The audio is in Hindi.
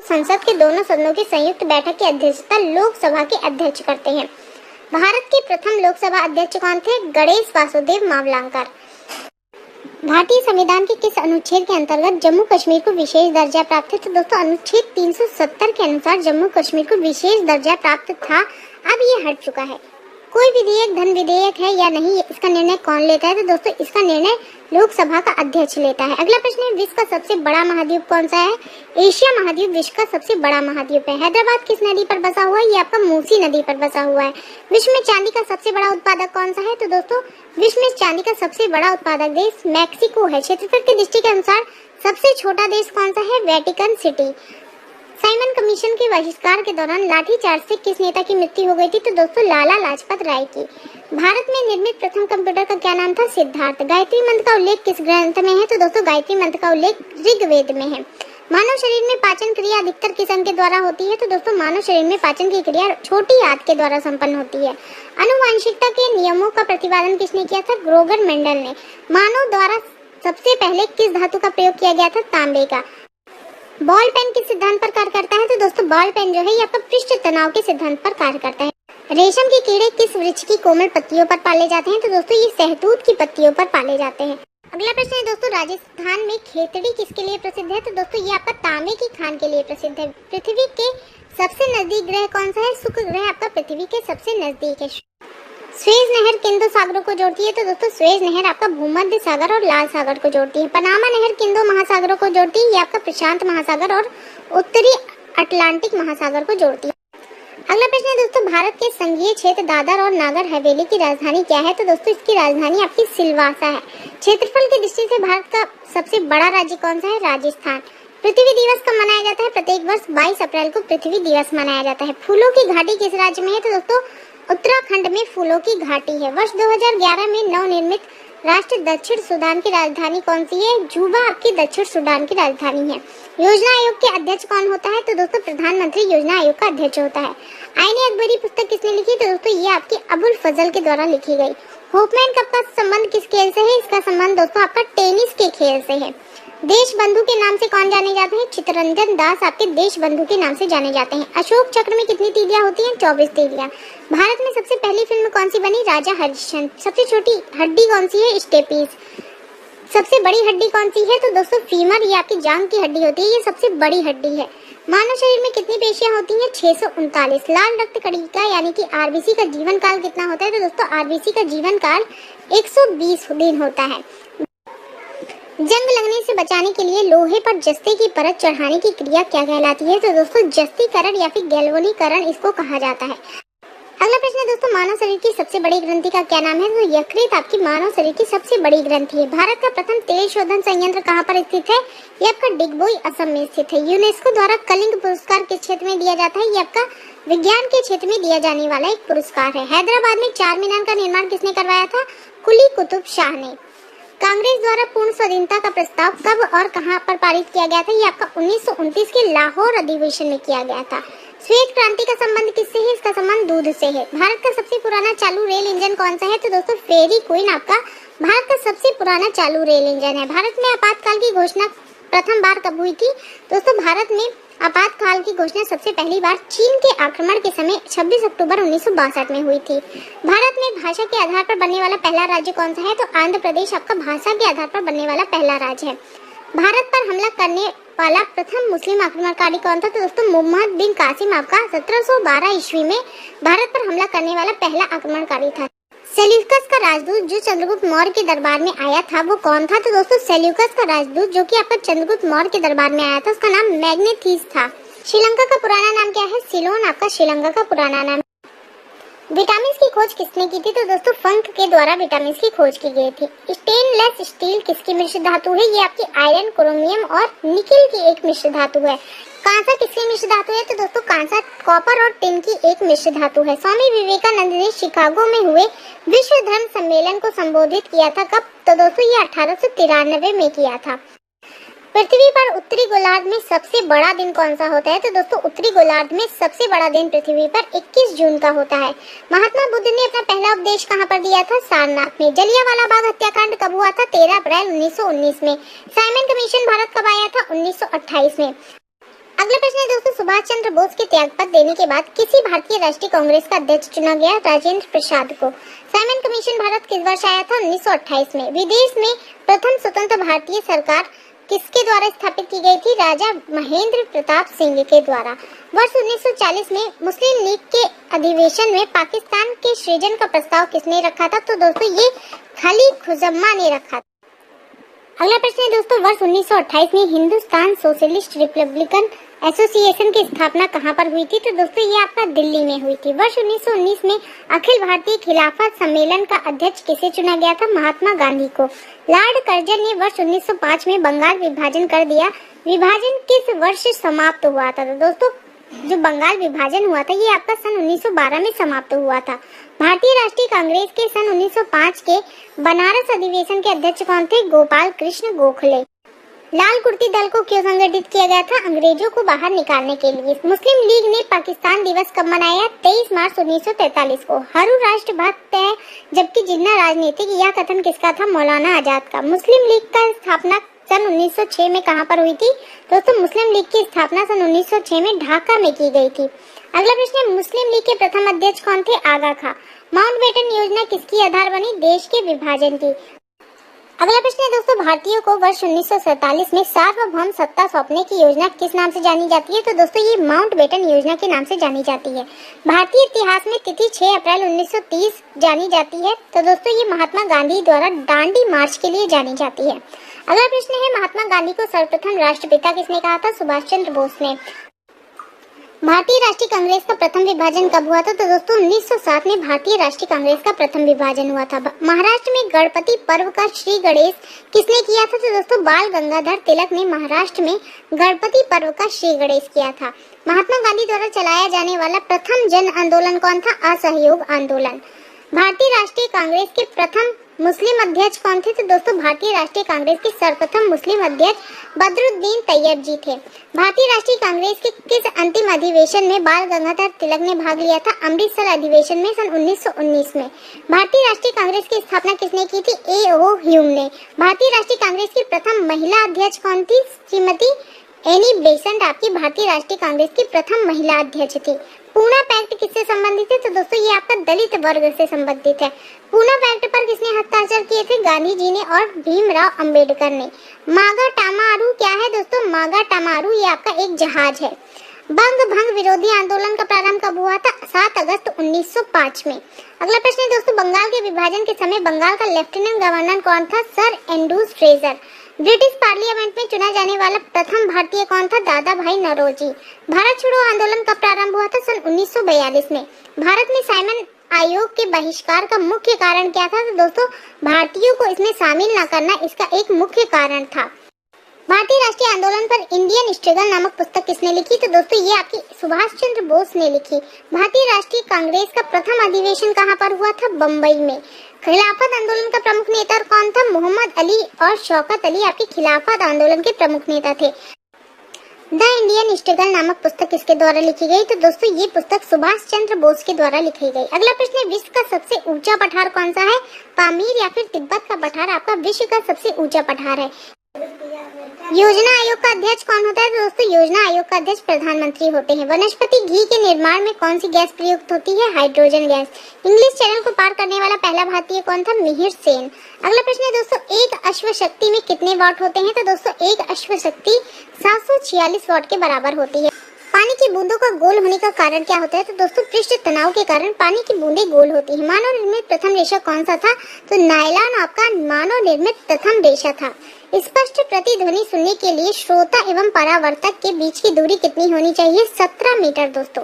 संसद के दोनों सदनों की संयुक्त बैठक की अध्यक्षता लोकसभा के अध्यक्ष करते हैं। भारत के प्रथम लोकसभा अध्यक्ष कौन थे? गणेश वासुदेव मावलंकर। भारतीय संविधान के किस अनुच्छेद के अंतर्गत जम्मू कश्मीर को विशेष दर्जा प्राप्त है? तो दोस्तों अनुच्छेद 370 के अनुसार जम्मू कश्मीर को विशेष दर्जा प्राप्त था, अब ये हट चुका है। कोई विधेयक धन विधेयक है या नहीं, इसका निर्णय कौन लेता है? तो दोस्तों इसका निर्णय लोकसभा का अध्यक्ष लेता है। अगला प्रश्न है, विश्व का सबसे बड़ा महाद्वीप कौन सा है? एशिया महाद्वीप विश्व का सबसे बड़ा महाद्वीप है। हैदराबाद किस नदी पर बसा हुआ है? ये आपका मूसी नदी पर बसा हुआ है। विश्व में चांदी का सबसे बड़ा उत्पादक कौन सा है? तो दोस्तों विश्व में चांदी का सबसे बड़ा उत्पादक देश मैक्सिको है। क्षेत्रफल की दृष्टि के अनुसार सबसे छोटा देश कौन सा है? Vatican city. साइमन कमीशन के बहिष्कार के दौरान लाठीचार्ज से किस नेता की मृत्यु हो गई थी? तो दोस्तों लाला लाजपत राय की। भारत में निर्मित प्रथम कंप्यूटर का क्या नाम था? सिद्धार्थ। गायत्री मंत्र का उल्लेख किस ग्रंथ में है? तो दोस्तों गायत्री मंत्र का उल्लेख ऋग्वेद में है। मानव शरीर में पाचन क्रिया अधिकतर किस अंग के द्वारा होती है? तो दोस्तों मानव शरीर में पाचन की क्रिया छोटी आंत के द्वारा संपन्न होती है। आनुवंशिकता के नियमों का प्रतिपादन किसने किया था? ग्रोगर मेंडल ने। मानव द्वारा सबसे पहले किस धातु का प्रयोग किया गया था? तांबे का। बॉल पेन किस सिद्धांत पर कार्य करता है? तो दोस्तों बॉल पेन जो है ये आपका पृष्ठ तनाव के सिद्धांत पर कार्य करता है। रेशम के कीड़े किस वृक्ष की कोमल पत्तियों पर पाले जाते हैं? तो दोस्तों ये सहतूत की पत्तियों पर पाले जाते हैं। अगला प्रश्न है दोस्तों, राजस्थान में खेतड़ी किसके लिए प्रसिद्ध है? तो दोस्तों ये आपका तांबे की खान के लिए प्रसिद्ध है। पृथ्वी के सबसे नजदीक ग्रह कौन सा है? शुक्र ग्रह आपका पृथ्वी के सबसे नजदीक है। स्वेज नहर किन दो सागरों को जोड़ती है? तो दोस्तों स्वेज नहर आपका भूमध्य सागर और लाल सागर को जोड़ती है। पनामा नहर किन दो महासागरों को जोड़ती है? ये आपका प्रशांत महासागर और उत्तरी अटलांटिक महासागर को जोड़ती है। अगला प्रश्न है दोस्तों, भारत के संघीय क्षेत्र दादर और नागर हवेली की राजधानी क्या है? तो दोस्तों इसकी राजधानी आपकी सिलवासा है। क्षेत्रफल की दृष्टि से भारत का सबसे बड़ा राज्य कौन सा है? राजस्थान। पृथ्वी दिवस कब मनाया जाता है? प्रत्येक वर्ष 22 अप्रैल को पृथ्वी दिवस मनाया जाता है। फूलों की घाटी किस राज्य में है? तो दोस्तों उत्तराखंड में फूलों की घाटी है। वर्ष 2011 में नवनिर्मित राष्ट्र दक्षिण सूडान की राजधानी कौन सी है? juba आपकी दक्षिण सूडान की राजधानी है। योजना आयोग के अध्यक्ष कौन होता है? तो दोस्तों प्रधानमंत्री योजना आयोग का अध्यक्ष होता है। आईने अकबरी पुस्तक किसने लिखी? तो दोस्तों ये आपकी अबुल फजल के द्वारा लिखी गई। होपमैन कप का संबंध किस खेल से है? इसका संबंध दोस्तों आपका टेनिस के खेल से है। देश बंधु के नाम से कौन जाने जाते हैं? चित्तरंजन दास आपके देश बंधु के नाम से जाने जाते हैं। अशोक चक्र में कितनी तीलियां होती हैं? 24 तीलियां। भारत में सबसे पहली फिल्म कौन सी बनी? राजा हरिश्चंद्र। सबसे छोटी हड्डी कौन सी है? स्टेपीज। सबसे बड़ी हड्डी कौन सी है? तो दोस्तों फीमर, ये आपकी जांघ की हड्डी होती है, ये सबसे बड़ी हड्डी है। मानव शरीर में कितनी पेशियां होती हैं? 639। लाल रक्त कणिका यानी कि आरबीसी का जीवन काल कितना होता है? तो दोस्तों आरबीसी का जीवन काल 120 दिन होता है। जंग लगने से बचाने के लिए लोहे पर जस्ते की परत चढ़ाने की क्रिया क्या कहलाती है? तो दोस्तों जस्तीकरण या फिर गैल्वेनीकरण इसको कहा जाता है। अगला प्रश्न है दोस्तों, मानव शरीर की सबसे बड़ी ग्रंथि का क्या नाम है? तो यकृत आपकी मानव शरीर की सबसे बड़ी ग्रंथि है। भारत का प्रथम तेल शोधन संयंत्र कहाँ पर स्थित है? ये आपका डिगबोई असम में स्थित है। यूनेस्को द्वारा कलिंग पुरस्कार किस क्षेत्र में दिया जाता है? ये आपका विज्ञान के क्षेत्र में दिया जाने वाला एक पुरस्कार है। हैदराबाद में चार मीनार का निर्माण किसने करवाया था? कुली कुतुब शाह ने। कांग्रेस द्वारा पूर्ण स्वाधीनता का प्रस्ताव कब और कहां पर पारित किया गया था? ये आपका 1929 के लाहौर अधिवेशन में किया गया था। श्वेत क्रांति का संबंध किससे है? इसका संबंध दूध से है। भारत का सबसे पुराना चालू रेल इंजन कौन सा है? तो दोस्तों फेरी क्वीन आपका भारत का सबसे पुराना चालू रेल इंजन है। भारत में आपातकाल की घोषणा प्रथम बार कब हुई थी? दोस्तों भारत में आपातकाल की घोषणा सबसे पहली बार चीन के आक्रमण के समय 26 अक्टूबर 1962 में हुई थी। भारत में भाषा के आधार पर बनने वाला पहला राज्य कौन सा है? तो आंध्र प्रदेश आपका भाषा के आधार पर बनने वाला पहला राज्य है। भारत पर हमला करने वाला प्रथम मुस्लिम आक्रमणकारी कौन था? तो दोस्तों मोहम्मद बिन कासिम आपका 1712 ईस्वी में भारत पर हमला करने वाला पहला आक्रमणकारी था। सेल्यूकस का राजदूत जो चंद्रगुप्त मौर्य के दरबार में आया था वो कौन था? तो दोस्तों सेल्यूकस का राजदूत जो कि आपका चंद्रगुप्त मौर्य के दरबार में आया था उसका नाम मैग्नेथीस था। श्रीलंका का पुराना नाम क्या है? सिलोन आपका श्रीलंका का पुराना नाम। विटामिन की खोज किसने की थी? तो दोस्तों फंक के द्वारा विटामिन की खोज की गई थी। स्टेनलेस स्टील किसकी मिश्र धातु है? ये आपकी आयरन, क्रोमियम और निकिल की एक मिश्र धातु है। कांसा किसकी मिश्र धातु है? तो दोस्तों कांसा कॉपर और टिन की एक मिश्र धातु है। स्वामी विवेकानंद ने शिकागो में हुए विश्व धर्म सम्मेलन को संबोधित किया था कब? तो दोस्तों ये 1893 में किया था। पृथ्वी पर उत्तरी गोलार्ध में सबसे बड़ा दिन कौन सा होता है? तो दोस्तों उत्तरी गोलार्ध में सबसे बड़ा दिन पृथ्वी पर 21 जून का होता है। महात्मा बुद्ध ने अपना पहला उपदेश कहां पर दिया था? सारनाथ में। जलियांवाला बाग हत्याकांड कब हुआ था? 13 अप्रैल 1919 में। साइमन कमीशन भारत कब आया था? 1928 में। अगला प्रश्न है दोस्तों, सुभाष चंद्र बोस के त्यागपत्र देने के बाद किसी भारतीय राष्ट्रीय कांग्रेस का अध्यक्ष चुना गया? राजेंद्र प्रसाद को। साइमन कमीशन भारत किस वर्ष आया था? 1928 में। विदेश में प्रथम स्वतंत्र भारतीय सरकार किसके द्वारा स्थापित की गई थी? राजा महेंद्र प्रताप सिंह के द्वारा। वर्ष 1940 में मुस्लिम लीग के अधिवेशन में पाकिस्तान के सृजन का प्रस्ताव किसने रखा था? तो दोस्तों ये खली खुजम्मा ने रखा था। अगला प्रश्न है दोस्तों, वर्ष 1928 में हिंदुस्तान सोशलिस्ट रिपब्लिकन एसोसिएशन की स्थापना कहां पर हुई थी? तो दोस्तों ये आपका दिल्ली में हुई थी। वर्ष 1919 में अखिल भारतीय खिलाफत सम्मेलन का अध्यक्ष किसे चुना गया था? महात्मा गांधी को। लॉर्ड कर्जन ने वर्ष 1905 में बंगाल विभाजन कर दिया। विभाजन किस वर्ष समाप्त हुआ था? तो दोस्तों जो बंगाल विभाजन हुआ था ये आपका सन 1912 में समाप्त हुआ था। भारतीय राष्ट्रीय कांग्रेस के सन 1905 के बनारस अधिवेशन के अध्यक्ष कौन थे? गोपाल कृष्ण गोखले। लाल कुर्ती दल को क्यों संगठित किया गया था? अंग्रेजों को बाहर निकालने के लिए। मुस्लिम लीग ने पाकिस्तान दिवस कब मनाया? 23 मार्च 1943 को। हरू राष्ट्र भक्त है जबकि जिन्ना राजनीतिक, यह कथन किसका था? मौलाना आजाद का। मुस्लिम लीग का स्थापना सन 1906 में कहां पर हुई थी? दोस्तों मुस्लिम लीग की स्थापना सन 1906 में ढाका में की गई थी। अगला प्रश्न है, मुस्लिम लीग के प्रथम अध्यक्ष कौन थे? आगा खां। माउंटबेटन योजना किसकी आधार बनी? देश के विभाजन की। अगला प्रश्न है दोस्तों, भारतीयों को वर्ष 1947 में सार्वभौम सत्ता सौंपने की योजना किस नाम से जानी जाती है? तो दोस्तों ये माउंटबेटन योजना के नाम से जानी जाती है। भारतीय इतिहास में तिथि 6 अप्रैल 1930 जानी जाती है। तो दोस्तों ये महात्मा गांधी द्वारा दांडी मार्च के लिए जानी जाती है। अगला प्रश्न है, महात्मा गांधी को सर्वप्रथम राष्ट्रपिता किसने कहा था? सुभाष चंद्र बोस ने। भारतीय राष्ट्रीय कांग्रेस का प्रथम विभाजन कब हुआ था? तो दोस्तों 1907 में भारतीय राष्ट्रीय कांग्रेस का प्रथम विभाजन हुआ था। महाराष्ट्र में गणपति पर्व का श्री गणेश किसने किया था? तो दोस्तों बाल गंगाधर तिलक ने महाराष्ट्र में गणपति पर्व का श्री गणेश किया था। महात्मा गांधी द्वारा चलाया जाने वाला प्रथम जन आंदोलन कौन था? असहयोग आंदोलन। भारतीय राष्ट्रीय कांग्रेस के प्रथम मुस्लिम अध्यक्ष कौन थे? तो दोस्तों भारतीय राष्ट्रीय कांग्रेस के सर्वप्रथम मुस्लिम अध्यक्ष बदरुद्दीन तैयब जी थे। भारतीय राष्ट्रीय कांग्रेस के किस अंतिम अधिवेशन में बाल गंगाधर तिलक ने भाग लिया था? अमृतसर अधिवेशन में सन 1919 में। भारतीय राष्ट्रीय कांग्रेस की स्थापना किसने की थी? ए.ओ. ह्यूम ने। भारतीय राष्ट्रीय कांग्रेस की प्रथम महिला अध्यक्ष कौन थी? श्रीमती एनी बेसेंट आपकी भारतीय राष्ट्रीय कांग्रेस की प्रथम महिला अध्यक्ष थी। पूना पैक्ट किससे संबंधित है? तो दोस्तों ये आपका दलित वर्ग से संबंधित है। पूना पैक्ट पर किसने हस्ताक्षर किए थे? गांधी जी ने और भीमराव अंबेडकर ने। मागा टामारू क्या है दोस्तों? मागा टामारू ये आपका एक जहाज है। बंग भंग विरोधी आंदोलन का प्रारंभ कब हुआ था? 7 अगस्त 1905 में। अगला प्रश्न है दोस्तों, बंगाल के विभाजन के समय बंगाल का लेफ्टिनेंट गवर्नर कौन था? Sir Andrews Fraser. British parliament में चुना जाने वाला प्रथम भारतीय कौन था? दादा भाई नौरोजी। भारत छोड़ो आंदोलन कब प्रारंभ हुआ था? सन 1942 में। भारत में साइमन आयोग के बहिष्कार का मुख्य कारण क्या था? तो दोस्तों भारतीयों को इसमें शामिल न करना इसका एक मुख्य कारण था। भारतीय राष्ट्रीय आंदोलन पर इंडियन स्ट्रगल नामक पुस्तक किसने लिखी? तो दोस्तों ये आपकी सुभाष चंद्र बोस ने लिखी। भारतीय राष्ट्रीय कांग्रेस का प्रथम अधिवेशन कहाँ पर हुआ था? बम्बई में। खिलाफत आंदोलन का प्रमुख नेता कौन था? मोहम्मद अली और शौकत अली आपके खिलाफत आंदोलन के प्रमुख नेता थे। द इंडियन स्ट्रगल नामक पुस्तक किसके द्वारा लिखी गई? तो दोस्तों ये पुस्तक सुभाष चंद्र बोस के द्वारा लिखी गई। अगला प्रश्न है, विश्व का सबसे ऊंचा पठार कौन सा है? पामीर या फिर तिब्बत का पठार आपका विश्व का सबसे ऊंचा पठार है। योजना आयोग का अध्यक्ष कौन होता है? तो दोस्तों योजना आयोग का अध्यक्ष प्रधानमंत्री होते हैं। वनस्पति घी के निर्माण में कौन सी गैस प्रयुक्त होती है? Hydrogen gas. इंग्लिश चैनल को पार करने वाला पहला भारतीय कौन था? मिहिर सेन। अगला प्रश्न है दोस्तों, एक अश्व शक्ति में कितने वाट होते हैं? तो दोस्तों एक अश्व शक्ति 746 वाट के बराबर होती है। पानी की बूंदों का गोल होने का कारण क्या होता है? तो दोस्तों पृष्ठ तनाव के कारण पानी की बूंदें गोल होती है। मानव निर्मित प्रथम रेशा कौन सा था? तो नायलॉन आपका मानव निर्मित प्रथम रेशा था। स्पष्ट प्रतिध्वनि सुनने के लिए श्रोता एवं परावर्तक के बीच की दूरी कितनी होनी चाहिए? 17 मीटर दोस्तों।